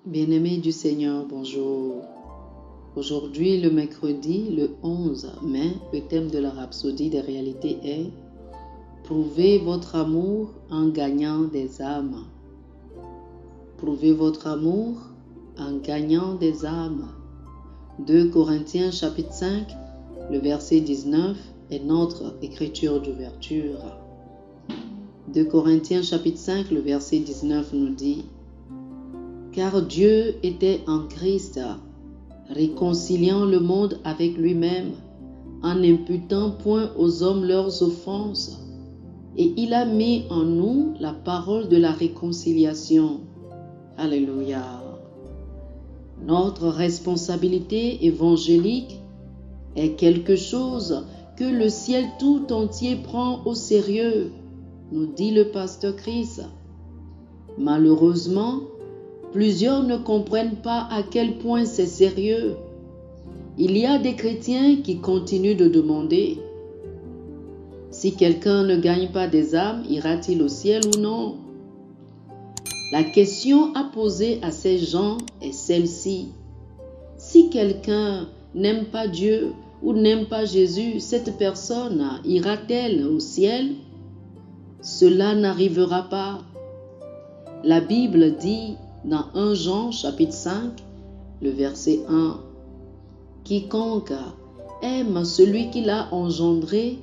Bien-aimés du Seigneur, bonjour. Aujourd'hui, le mercredi, le 11 mai, le thème de la rhapsodie des réalités est « Prouvez votre amour en gagnant des âmes ». Prouvez votre amour en gagnant des âmes. 2 Corinthiens chapitre 5, le verset 19 est notre écriture d'ouverture. 2 Corinthiens chapitre 5, le verset 19 nous dit « Car Dieu était en Christ, réconciliant le monde avec lui-même, en n'imputant point aux hommes leurs offenses, et il a mis en nous la parole de la réconciliation. » Alléluia. Notre responsabilité évangélique est quelque chose que le ciel tout entier prend au sérieux, nous dit le pasteur Chris. Malheureusement, plusieurs ne comprennent pas à quel point c'est sérieux. Il y a des chrétiens qui continuent de demander « Si quelqu'un ne gagne pas des âmes, ira-t-il au ciel ou non ?» La question à poser à ces gens est celle-ci. Si quelqu'un n'aime pas Dieu ou n'aime pas Jésus, cette personne ira-t-elle au ciel? Cela n'arrivera pas. La Bible dit dans 1 Jean chapitre 5, le verset 1, « Quiconque aime celui qui l'a engendré,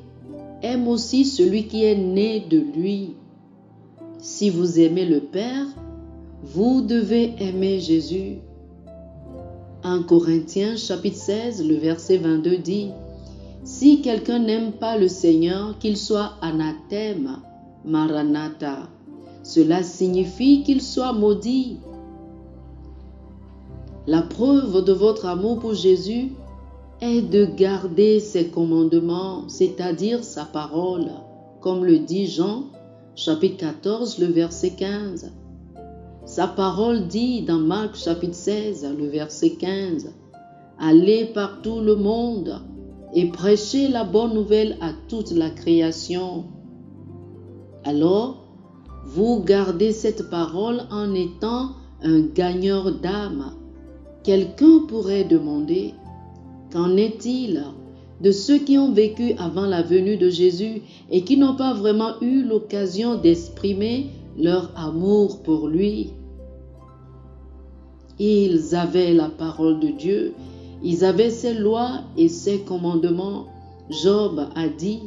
aime aussi celui qui est né de lui. Si vous aimez le Père, vous devez aimer Jésus. » 1 Corinthiens chapitre 16, le verset 22 dit, « Si quelqu'un n'aime pas le Seigneur, qu'il soit anathème, Maranatha. » Cela signifie qu'il soit maudit. La preuve de votre amour pour Jésus est de garder ses commandements, c'est-à-dire sa parole, comme le dit Jean, chapitre 14, le verset 15. Sa parole dit dans Marc, chapitre 16, le verset 15, « Allez par tout le monde et prêchez la bonne nouvelle à toute la création. » Alors, vous gardez cette parole en étant un gagneur d'âme. Quelqu'un pourrait demander, qu'en est-il de ceux qui ont vécu avant la venue de Jésus et qui n'ont pas vraiment eu l'occasion d'exprimer leur amour pour lui? Ils avaient la parole de Dieu, ils avaient ses lois et ses commandements. Job a dit,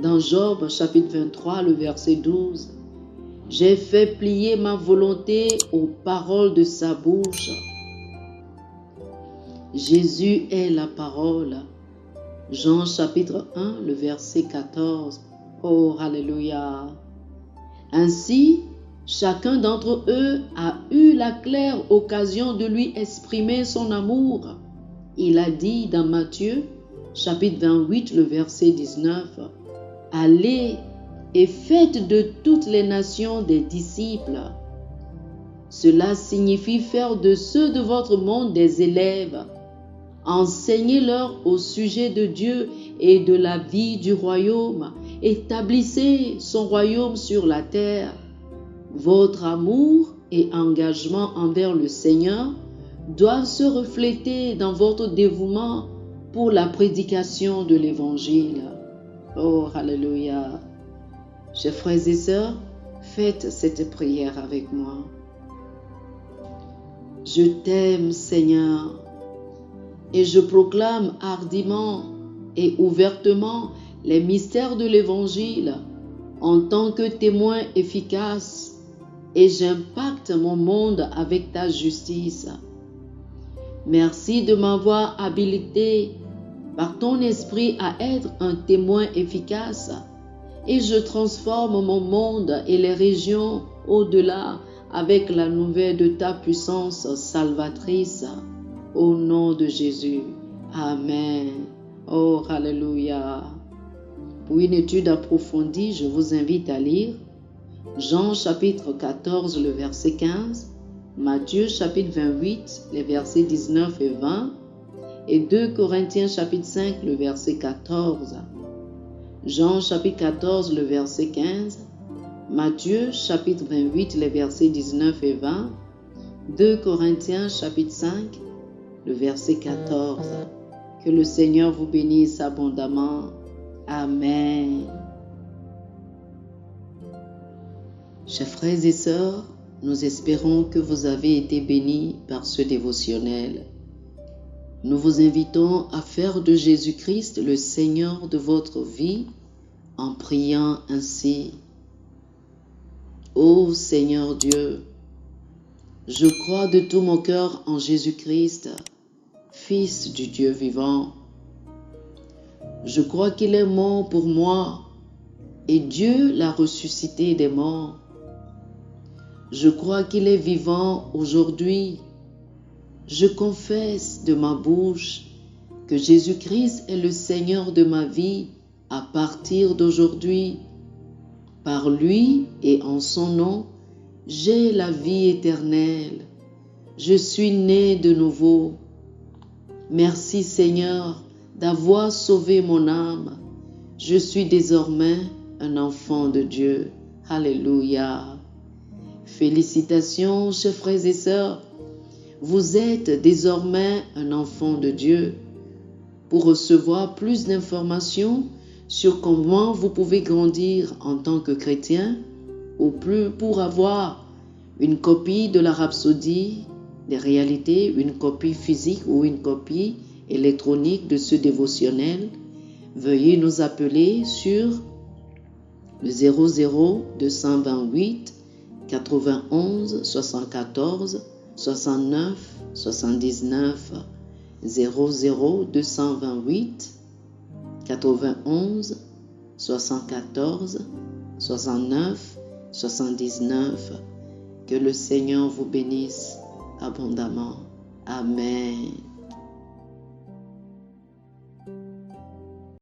dans Job chapitre 23, le verset 12, « J'ai fait plier ma volonté aux paroles de sa bouche. » Jésus est la parole. Jean chapitre 1, le verset 14. Oh, alléluia. Ainsi, chacun d'entre eux a eu la claire occasion de lui exprimer son amour. Il a dit dans Matthieu chapitre 28, le verset 19, « Allez et faites de toutes les nations des disciples. » Cela signifie faire de ceux de votre monde des élèves. Enseignez-leur au sujet de Dieu et de la vie du royaume. Établissez son royaume sur la terre. Votre amour et engagement envers le Seigneur doivent se refléter dans votre dévouement pour la prédication de l'Évangile. Oh, alléluia. Chers frères et sœurs, faites cette prière avec moi. Je t'aime, Seigneur, et je proclame hardiment et ouvertement les mystères de l'Évangile en tant que témoin efficace, et j'impacte mon monde avec ta justice. Merci de m'avoir habilité par ton esprit à être un témoin efficace, et je transforme mon monde et les régions au-delà avec la nouvelle de ta puissance salvatrice. Au nom de Jésus. Amen. Oh, alléluia. Pour une étude approfondie, je vous invite à lire Jean chapitre 14, le verset 15, Matthieu chapitre 28, les versets 19 et 20, et 2 Corinthiens chapitre 5, le verset 14. Jean chapitre 14, le verset 15, Matthieu chapitre 28, les versets 19 et 20, 2 Corinthiens chapitre 5, le verset 14. Que le Seigneur vous bénisse abondamment. Amen. Chers frères et sœurs, nous espérons que vous avez été bénis par ce dévotionnel. Nous vous invitons à faire de Jésus-Christ le Seigneur de votre vie en priant ainsi. Ô Seigneur Dieu, je crois de tout mon cœur en Jésus-Christ, Fils du Dieu vivant. Je crois qu'il est mort pour moi et Dieu l'a ressuscité des morts. Je crois qu'il est vivant aujourd'hui. Je confesse de ma bouche que Jésus-Christ est le Seigneur de ma vie à partir d'aujourd'hui. Par lui et en son nom, j'ai la vie éternelle. Je suis né de nouveau. Merci Seigneur d'avoir sauvé mon âme. Je suis désormais un enfant de Dieu. Alléluia. Félicitations, chers frères et sœurs. Vous êtes désormais un enfant de Dieu. Pour recevoir plus d'informations sur comment vous pouvez grandir en tant que chrétien, ou plus pour avoir une copie de la Rhapsodie des réalités, une copie physique ou une copie électronique de ce dévotionnel, veuillez nous appeler sur le 00 228 91 74 69 79 00 228 91 74 69 79. Que le Seigneur vous bénisse abondamment. Amen.